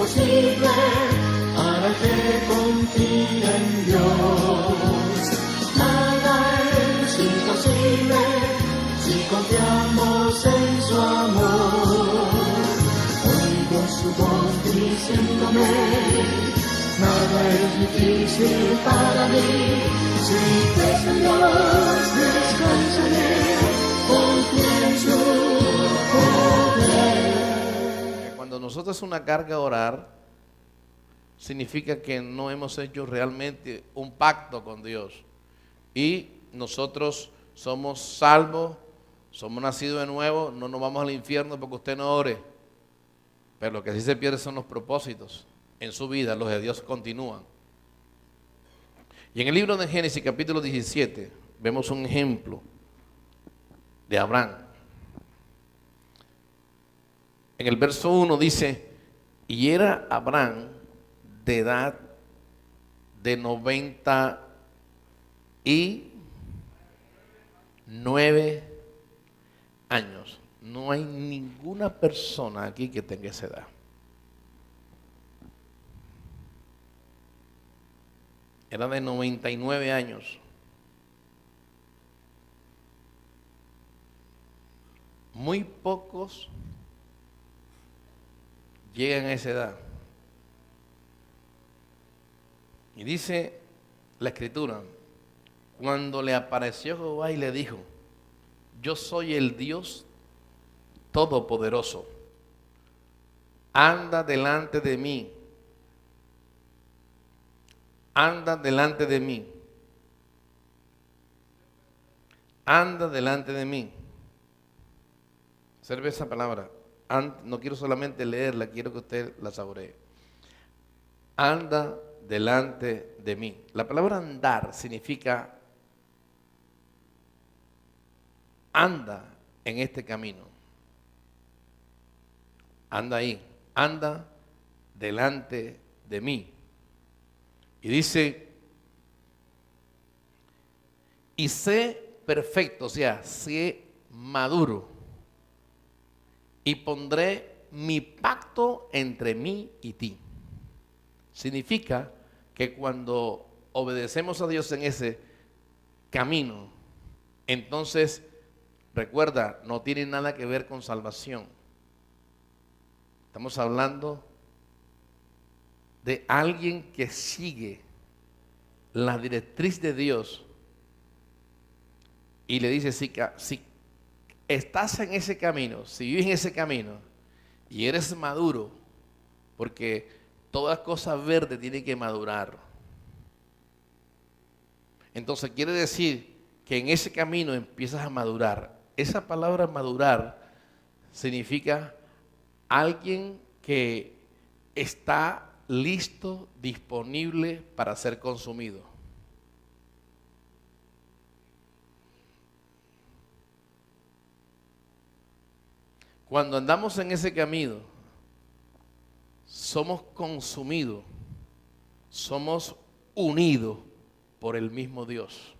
imposible para el que confía en Dios. Nada es imposible si confiamos en su amor. Oigo su voz diciéndome: nada es difícil para mí. Si crees en Dios, descansaré, confío en su poder. Cuando nosotros es una carga orar, significa que no hemos hecho realmente un pacto con Dios. Y nosotros somos salvos, somos nacidos de nuevo, no nos vamos al infierno porque usted no ore. Pero lo que sí se pierde son los propósitos en su vida, los de Dios continúan. Y en el libro de Génesis capítulo 17 vemos un ejemplo de Abraham. En el verso 1 dice: y era Abraham de edad de 99 años. No hay ninguna persona aquí que tenga esa edad. Era de 99 años. Muy pocos llegan a esa edad. Y dice la Escritura: cuando le apareció Jehová y le dijo: yo soy el Dios Todopoderoso, anda delante de mí, anda delante de mí, anda delante de mí. Observe esa palabra. No quiero solamente leerla, quiero que usted la saboree. Anda delante de mí. La palabra andar significa anda en este camino. Anda ahí, anda delante de mí. Y dice: y sé perfecto, o sea, sé maduro, y pondré mi pacto entre mí y ti. Significa que cuando obedecemos a Dios en ese camino, entonces, recuerda, no tiene nada que ver con salvación. Estamos hablando de alguien que sigue la directriz de Dios y le dice: si estás en ese camino, si vives en ese camino y eres maduro, porque toda cosa verde tiene que madurar. Entonces quiere decir que en ese camino empiezas a madurar. Esa palabra madurar significa alguien que está listo, disponible para ser consumido. Cuando andamos en ese camino, somos consumidos, somos unidos por el mismo Dios.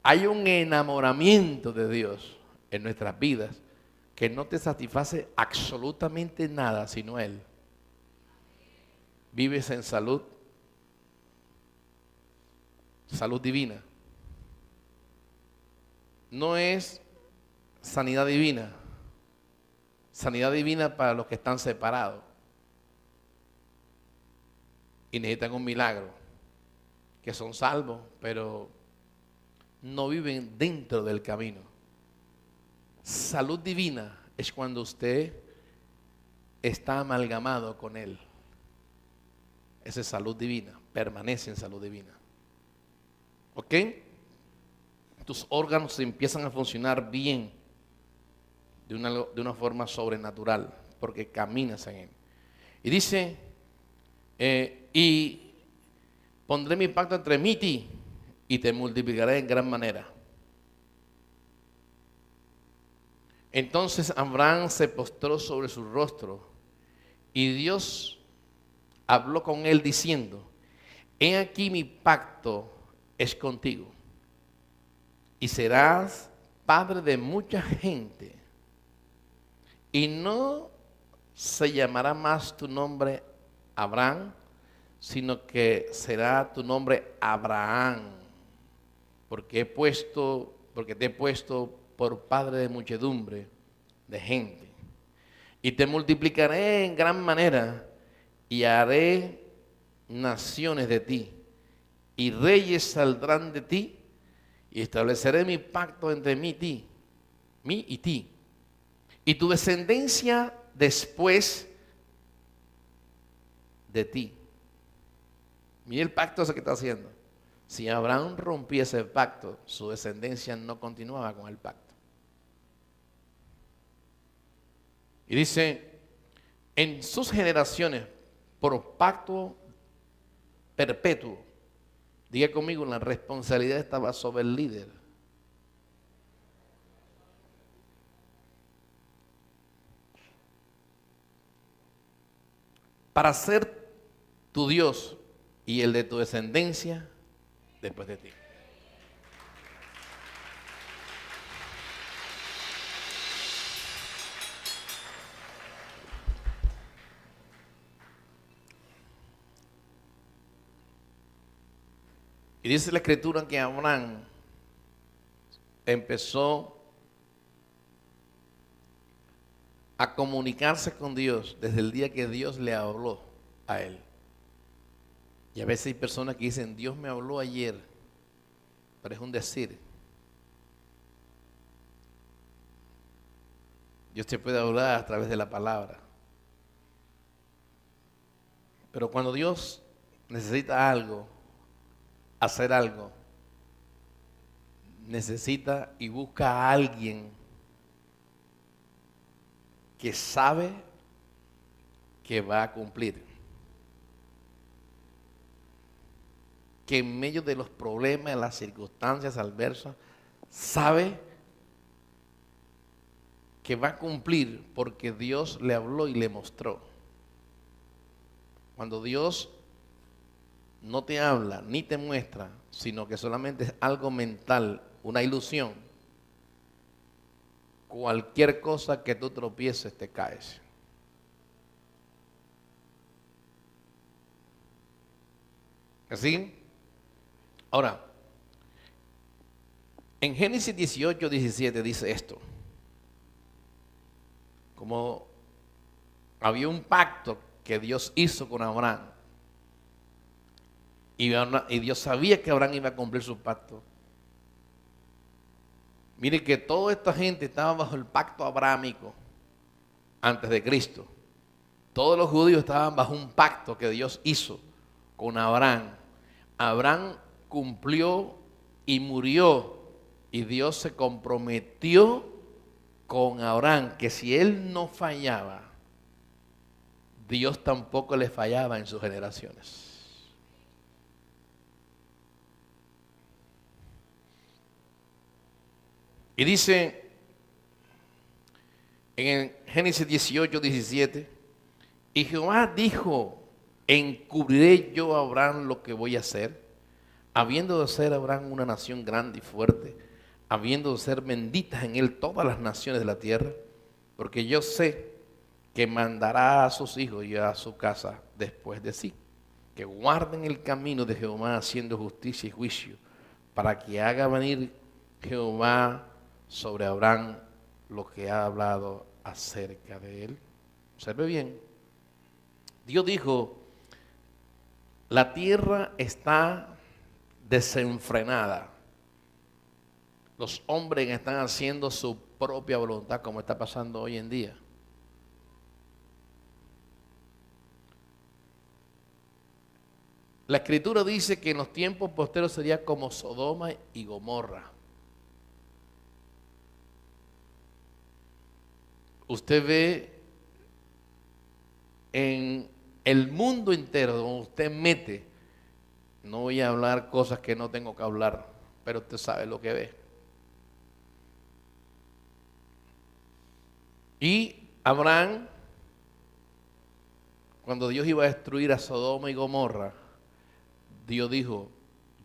Hay un enamoramiento de Dios en nuestras vidas que no te satisface absolutamente nada sino Él. Vives en salud, salud divina. No es sanidad divina para los que están separados y necesitan un milagro, que son salvos, pero no viven dentro del camino. Salud divina es cuando usted está amalgamado con Él. Esa es salud divina, permanece en salud divina. ¿Ok? Tus órganos empiezan a funcionar bien de una forma sobrenatural, porque caminas en Él. Y dice, y pondré mi pacto entre mí y ti, y te multiplicaré en gran manera. Entonces Abraham se postró sobre su rostro, y Dios habló con él diciendo: he aquí mi pacto es contigo, y serás padre de mucha gente, y no se llamará más tu nombre Abraham, sino que será tu nombre Abraham, porque te he puesto por padre de muchedumbre de gente. Y te multiplicaré en gran manera, y haré naciones de ti, y reyes saldrán de ti, y estableceré mi pacto entre mí y ti, y tu descendencia después de ti. Mira el pacto ese que está haciendo. Si Abraham rompiese el pacto, su descendencia no continuaba con el pacto. Y dice, en sus generaciones, por pacto perpetuo, diga conmigo, la responsabilidad estaba sobre el líder. Para ser tu Dios y el de tu descendencia después de ti. Y dice la escritura que Abraham empezó a comunicarse con Dios desde el día que Dios le habló a él. Y a veces hay personas que dicen, Dios me habló ayer, pero es un decir. Dios te puede hablar a través de la palabra. Pero cuando Dios necesita algo, hacer algo, necesita y busca a alguien que sabe que va a cumplir. Que en medio de los problemas, de las circunstancias adversas, sabe que va a cumplir porque Dios le habló y le mostró. Cuando Dios no te habla ni te muestra, sino que solamente es algo mental, una ilusión, cualquier cosa que tú tropieces te caes. ¿Así? Ahora, en Génesis 18, 17 dice esto. Como había un pacto que Dios hizo con Abraham, y Dios sabía que Abraham iba a cumplir su pacto. Mire que toda esta gente estaba bajo el pacto abrámico antes de Cristo. Todos los judíos estaban bajo un pacto que Dios hizo con Abraham. Abraham cumplió y murió, y Dios se comprometió con Abraham que si él no fallaba, Dios tampoco le fallaba en sus generaciones. Y dice en Génesis 18, 17, y Jehová dijo, encubriré yo a Abraham lo que voy a hacer, habiendo de ser Abraham una nación grande y fuerte, habiendo de ser benditas en él todas las naciones de la tierra, porque yo sé que mandará a sus hijos y a su casa después de sí, que guarden el camino de Jehová haciendo justicia y juicio, para que haga venir Jehová sobre Abraham lo que ha hablado acerca de él. Observe bien. Dios dijo, la tierra está desenfrenada. Los hombres están haciendo su propia voluntad, como está pasando hoy en día. La Escritura dice que en los tiempos posteros sería como Sodoma y Gomorra. Usted ve en el mundo entero donde usted mete, no voy a hablar cosas que no tengo que hablar, pero usted sabe lo que ve. Y Abraham, cuando Dios iba a destruir a Sodoma y Gomorra, Dios dijo,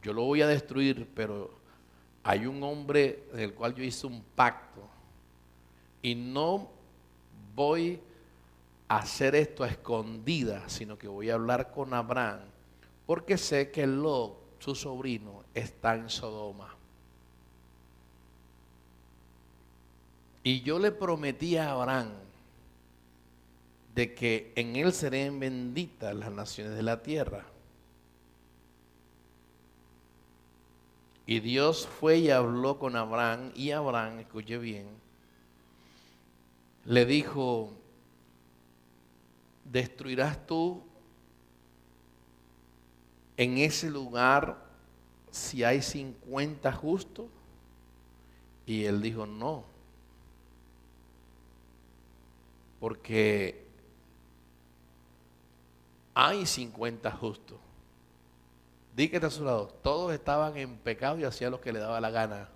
yo lo voy a destruir, pero hay un hombre en el cual yo hice un pacto y no voy a hacer esto a escondidas, sino que voy a hablar con Abraham, porque sé que Lot, su sobrino, está en Sodoma. Y yo le prometí a Abraham de que en él serían benditas las naciones de la tierra. Y Dios fue y habló con Abraham, y Abraham, escuche bien, le dijo: ¿destruirás tú en ese lugar si hay 50 justos? Y él dijo: no, porque hay 50 justos. Di que está a su lado, todos estaban en pecado y hacían lo que le daba la gana.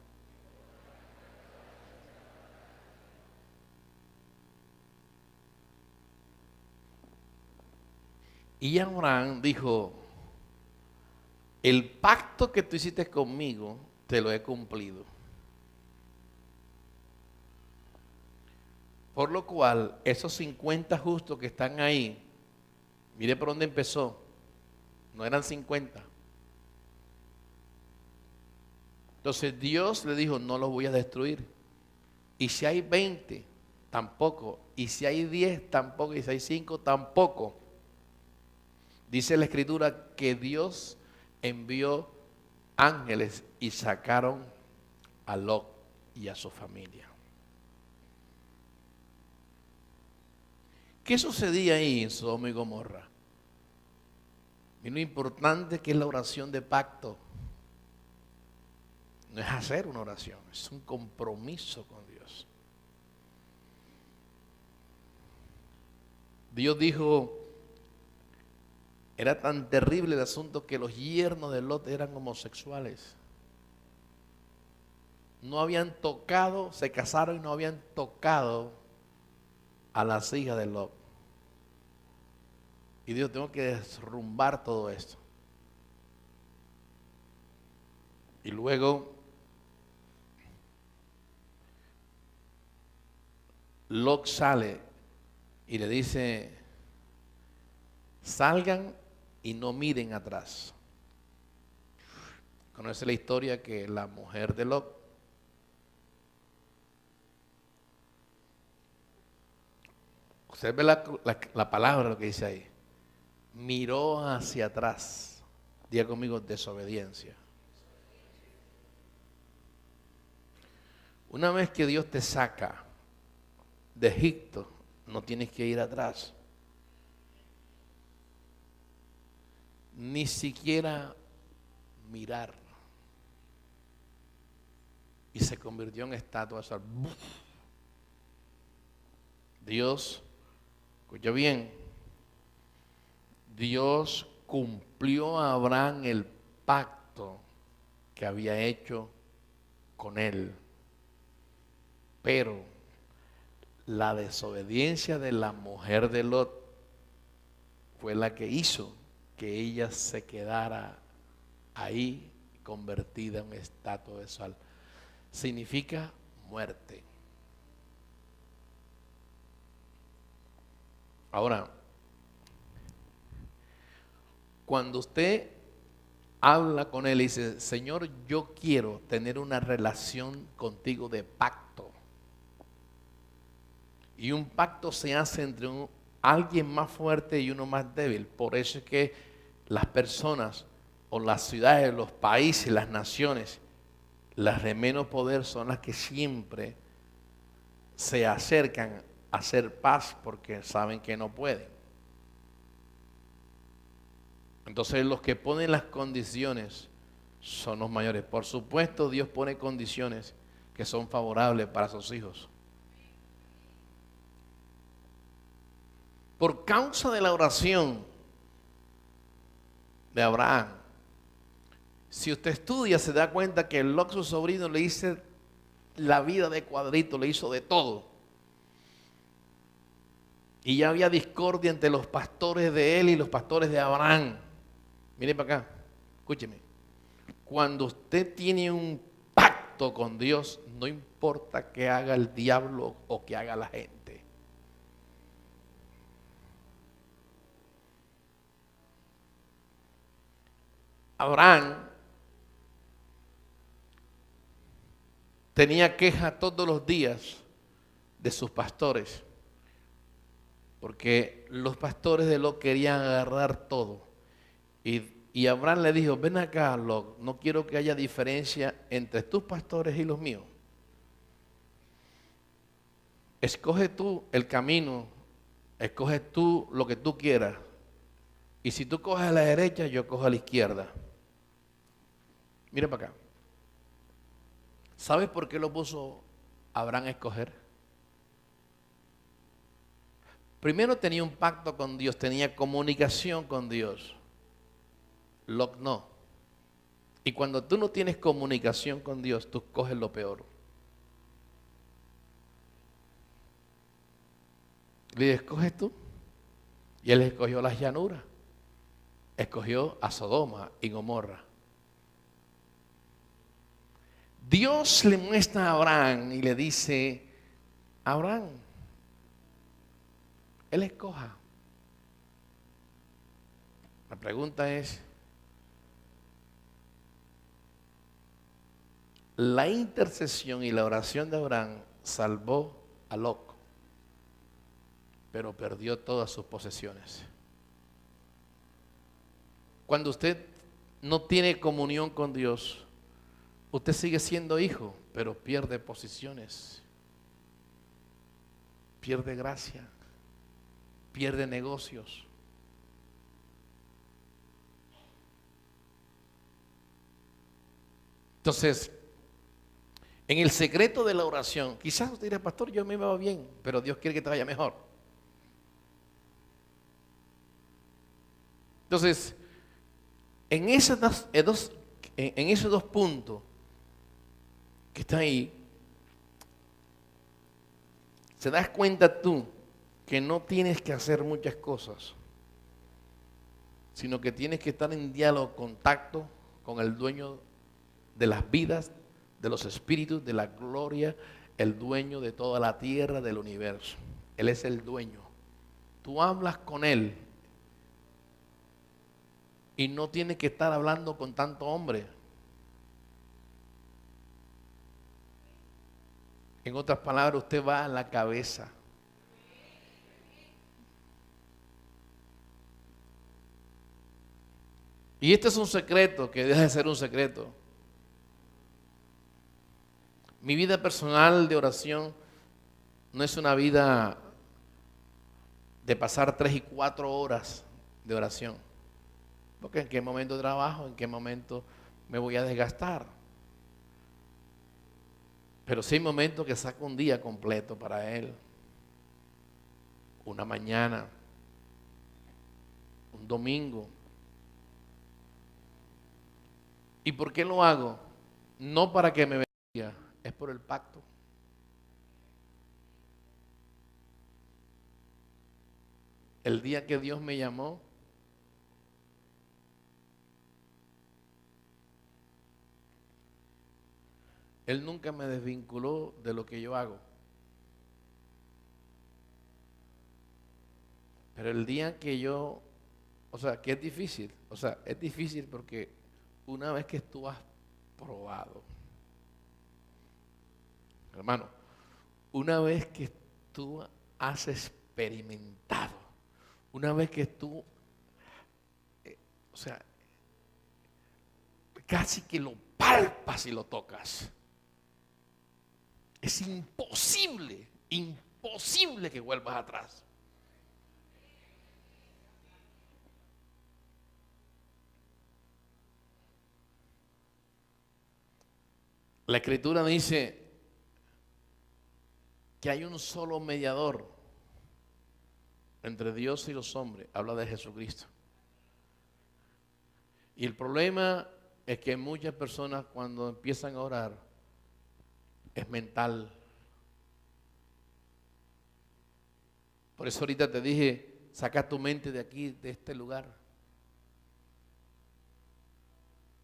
Y Abraham dijo: el pacto que tú hiciste conmigo, te lo he cumplido. Por lo cual, esos 50 justos que están ahí, mire por dónde empezó, no eran 50. Entonces Dios le dijo: no los voy a destruir. Y si hay 20, tampoco. Y si hay 10, tampoco. Y si hay 5, tampoco. Dice la Escritura que Dios envió ángeles y sacaron a Lot y a su familia. ¿Qué sucedía ahí en Sodoma y Gomorra? Y lo importante que es la oración de pacto. No es hacer una oración, es un compromiso con Dios. Dios dijo, era tan terrible el asunto que los yernos de Lot eran homosexuales. No habían tocado, se casaron y no habían tocado a las hijas de Lot. Y Dios, tengo que derrumbar todo esto. Y luego Lot sale y le dice: salgan y no miren atrás. Conoce la historia que la mujer de Lot observe la palabra, lo que dice ahí. Miró hacia atrás. Diga conmigo: desobediencia. Una vez que Dios te saca de Egipto, no tienes que ir atrás. Ni siquiera mirar. Y se convirtió en estatua de sal. Dios, escucha bien, Dios cumplió a Abraham el pacto que había hecho con él. Pero la desobediencia de la mujer de Lot fue la que hizo que ella se quedara ahí convertida en estatua de sal. Significa muerte. Ahora, cuando usted habla con él y dice: Señor, yo quiero tener una relación contigo de pacto. Y un pacto se hace entre alguien más fuerte y uno más débil. Por eso es que las personas o las ciudades, los países, las naciones, las de menos poder son las que siempre se acercan a hacer paz porque saben que no pueden. Entonces los que ponen las condiciones son los mayores. Por supuesto, Dios pone condiciones que son favorables para sus hijos. Por causa de la oración de Abraham, si usted estudia, se da cuenta que Lot, su sobrino, le hizo la vida de cuadrito, le hizo de todo. Y ya había discordia entre los pastores de él y los pastores de Abraham. Mire para acá, escúcheme. Cuando usted tiene un pacto pacto con Dios, no importa qué haga el diablo o qué haga la gente. Abraham tenía queja todos los días de sus pastores, porque los pastores de Lot querían agarrar todo. Y Abraham le dijo, ven acá, Lot, no quiero que haya diferencia entre tus pastores y los míos. Escoge tú el camino, escoge tú lo que tú quieras. Y si tú coges a la derecha, yo cojo a la izquierda. Mira para acá. ¿Sabes por qué lo puso Abraham a escoger? Primero tenía un pacto con Dios, tenía comunicación con Dios. Lot no. Y cuando tú no tienes comunicación con Dios, tú coges lo peor. Le escoges tú. Y él escogió las llanuras. Escogió a Sodoma y Gomorra. Dios le muestra a Abraham y le dice, Abraham, él escoja. La pregunta es, la intercesión y la oración de Abraham salvó a Lot, pero perdió todas sus posesiones. Cuando usted no tiene comunión con Dios, usted sigue siendo hijo, pero pierde posiciones, pierde gracia, pierde negocios. Entonces, en el secreto de la oración, quizás usted dirá, pastor, yo me va bien, pero Dios quiere que te vaya mejor. Entonces, en esos dos puntos que están ahí, se das cuenta tú que no tienes que hacer muchas cosas, sino que tienes que estar en diálogo, contacto con el dueño de las vidas, de los espíritus, de la gloria, el dueño de toda la tierra, del universo. Él es el dueño. Tú hablas con Él y no tienes que estar hablando con tanto hombre. En otras palabras, usted va a la cabeza. Y este es un secreto que deja de ser un secreto. Mi vida personal de oración no es una vida de pasar 3 y 4 horas de oración. Porque en qué momento trabajo, en qué momento me voy a desgastar. Pero sí hay momentos que saco un día completo para Él. Una mañana, un domingo. ¿Y por qué lo hago? No para que me bendiga, es por el pacto. El día que Dios me llamó, Él nunca me desvinculó de lo que yo hago. Pero el día que yo, que es difícil, es difícil porque una vez que tú has probado, hermano, una vez que tú has experimentado, una vez que tú, casi que lo palpas y lo tocas, es imposible, imposible que vuelvas atrás. La Escritura dice que hay un solo mediador entre Dios y los hombres. Habla de Jesucristo. Y el problema es que muchas personas cuando empiezan a orar es mental. Por eso ahorita te dije, saca tu mente de aquí, de este lugar.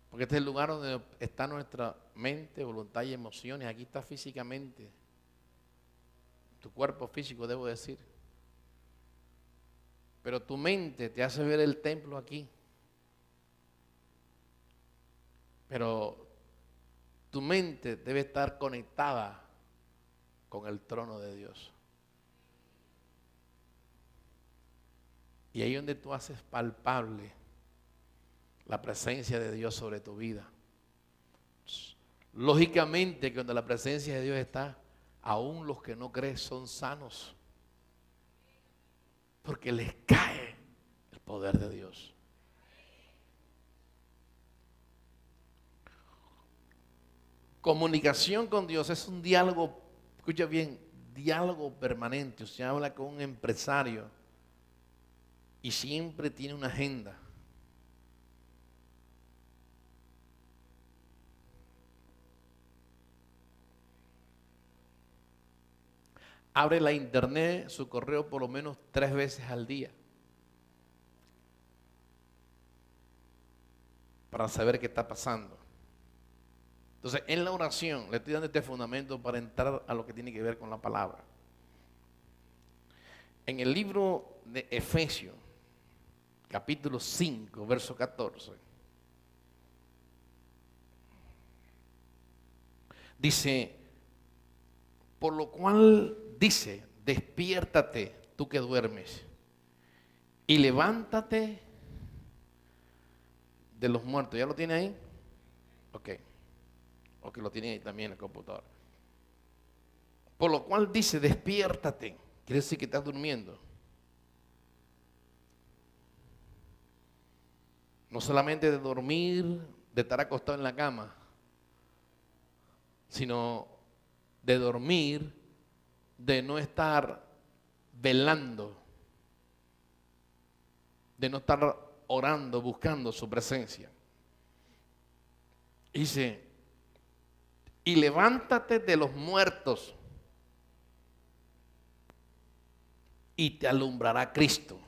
Porque este es el lugar donde está nuestra mente, voluntad y emociones. Aquí está físicamente. Tu cuerpo físico, debo decir. Pero tu mente te hace ver el templo aquí. Pero tu mente debe estar conectada con el trono de Dios. Y ahí es donde tú haces palpable la presencia de Dios sobre tu vida. Lógicamente que cuando la presencia de Dios está, aún los que no creen son sanos. Porque les cae el poder de Dios. Comunicación con Dios es un diálogo, escucha bien, diálogo permanente. Usted habla con un empresario y siempre tiene una agenda. Abre la internet, su correo por lo menos 3 veces al día para saber qué está pasando. Entonces, en la oración le estoy dando este fundamento para entrar a lo que tiene que ver con la palabra. En el libro de Efesios, capítulo 5, verso 14, dice, por lo cual dice, despiértate tú que duermes y levántate de los muertos. ¿Ya lo tiene ahí? Ok. O que lo tiene ahí también en el computador. Por lo cual dice, despiértate. Quiere decir que estás durmiendo. No solamente de dormir, de estar acostado en la cama, sino de dormir, de no estar velando, de no estar orando, buscando su presencia. Dice, y levántate de los muertos y te alumbrará Cristo.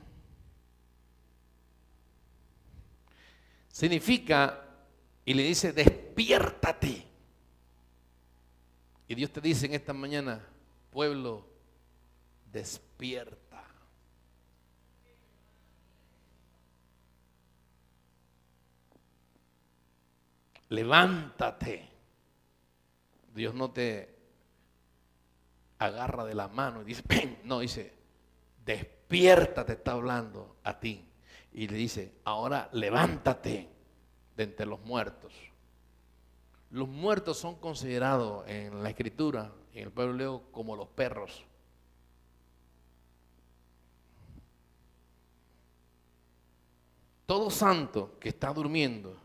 Significa, y le dice, despiértate. Y Dios te dice en esta mañana, pueblo, despierta. Levántate. Dios no te agarra de la mano y dice, ¡pim! No, dice, despiértate, está hablando a ti. Y le dice, ahora levántate de entre los muertos. Los muertos son considerados en la escritura, en el pueblo hebreo, como los perros. Todo santo que está durmiendo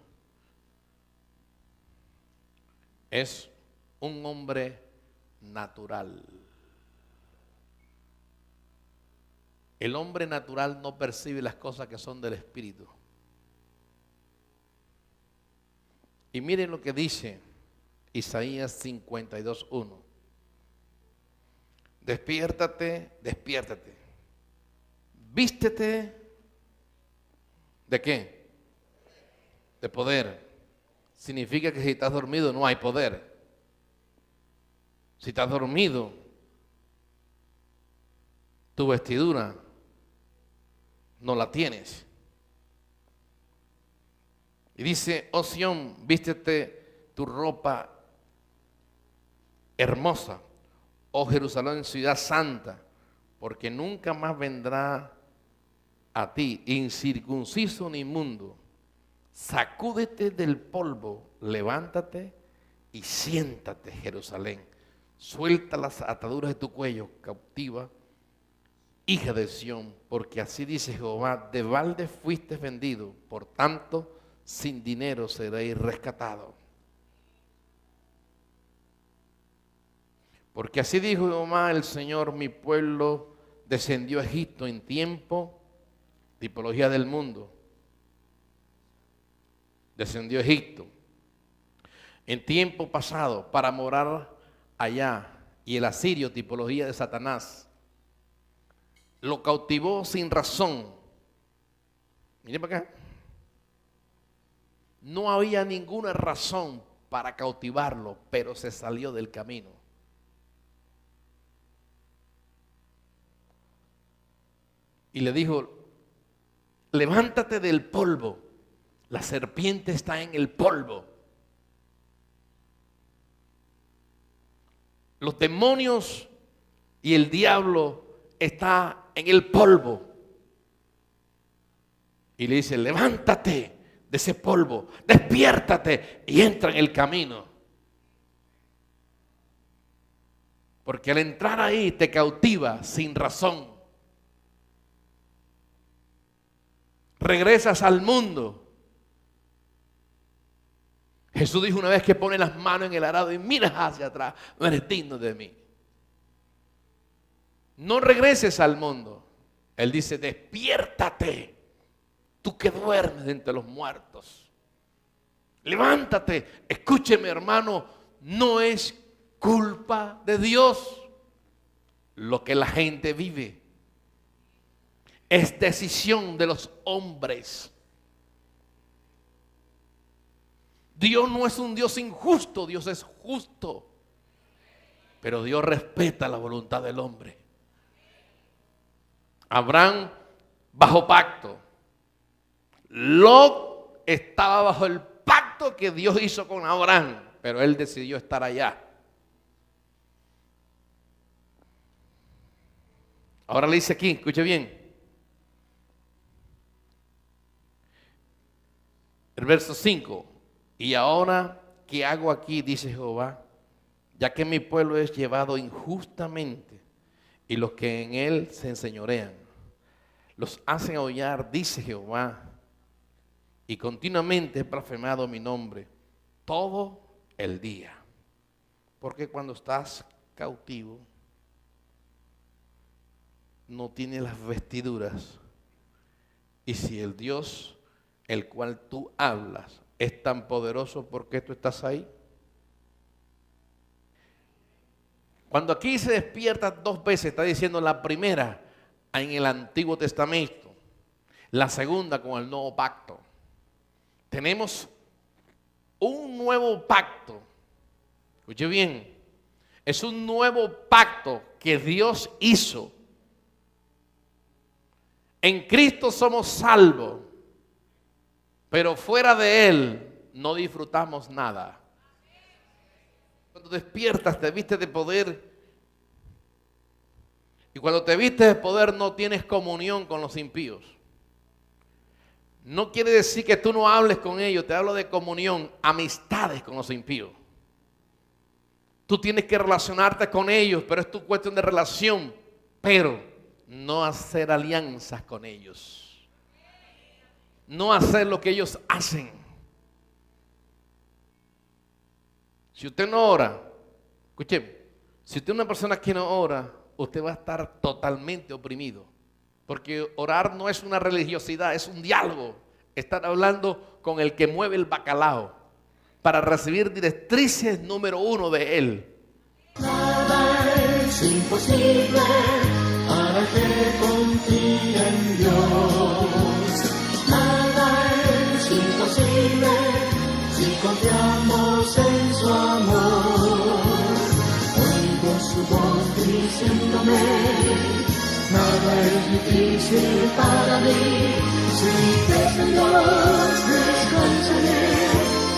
es un hombre natural. El hombre natural no percibe las cosas que son del espíritu. Y miren lo que dice Isaías 52:1. Despiértate, despiértate. Vístete. ¿De qué? De poder. Significa que si estás dormido no hay poder. Si estás dormido, tu vestidura no la tienes. Y dice, oh Sión, vístete tu ropa hermosa, oh Jerusalén, ciudad santa, porque nunca más vendrá a ti incircunciso ni inmundo. Sacúdete del polvo, levántate y siéntate, Jerusalén. Suelta las ataduras de tu cuello, cautiva, hija de Sión, porque así dice Jehová, de balde fuiste vendido, por tanto, sin dinero seréis rescatado. Porque así dijo Jehová el Señor, mi pueblo descendió a Egipto en tiempo, tipología del mundo, descendió a Egipto en tiempo pasado para morar allá, y el asirio, tipología de Satanás, lo cautivó sin razón. Miren para acá. No había ninguna razón para cautivarlo, pero se salió del camino. Y le dijo, levántate del polvo. La serpiente está en el polvo. Los demonios y el diablo está en el polvo. Y le dice, levántate de ese polvo, despiértate y entra en el camino. Porque al entrar ahí te cautiva sin razón. Regresas al mundo. Jesús dijo una vez que pone las manos en el arado y miras hacia atrás, no eres digno de mí. No regreses al mundo. Él dice, despiértate, tú que duermes entre los muertos. Levántate, escúcheme hermano, no es culpa de Dios lo que la gente vive. Es decisión de los hombres. Dios no es un Dios injusto, Dios es justo. Pero Dios respeta la voluntad del hombre. Abraham bajo pacto. Lot estaba bajo el pacto que Dios hizo con Abraham, pero él decidió estar allá. Ahora le dice aquí, escuche bien. El verso 5. Y ahora, ¿qué hago aquí? Dice Jehová, ya que mi pueblo es llevado injustamente y los que en él se enseñorean, los hacen aullar, dice Jehová, y continuamente he blasfemado mi nombre todo el día. Porque cuando estás cautivo, no tienes las vestiduras. Y si el Dios, el cual tú hablas, es tan poderoso, ¿por qué tú estás ahí? Cuando aquí se despierta dos veces, está diciendo la primera en el Antiguo Testamento, la segunda con el Nuevo Pacto. Tenemos un nuevo pacto. Escuche bien, es un nuevo pacto que Dios hizo. En Cristo somos salvos. Pero fuera de Él no disfrutamos nada. Cuando despiertas te vistes de poder. Y cuando te vistes de poder no tienes comunión con los impíos. No quiere decir que tú no hables con ellos. Te hablo de comunión, amistades con los impíos. Tú tienes que relacionarte con ellos, pero es tu cuestión de relación. Pero no hacer alianzas con ellos. No hacer lo que ellos hacen. Si usted no ora, escuche, si usted es una persona que no ora, usted va a estar totalmente oprimido. Porque orar no es una religiosidad, es un diálogo. Estar hablando con el que mueve el bacalao para recibir directrices número 1 de Él. Nada es imposible para el que confía en Dios. Nada es imposible si confiamos en su amor. Oigo su voz diciéndome, nada es difícil para mí. Si crees en Dios, descansaré,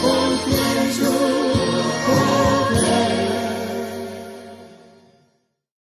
confía en su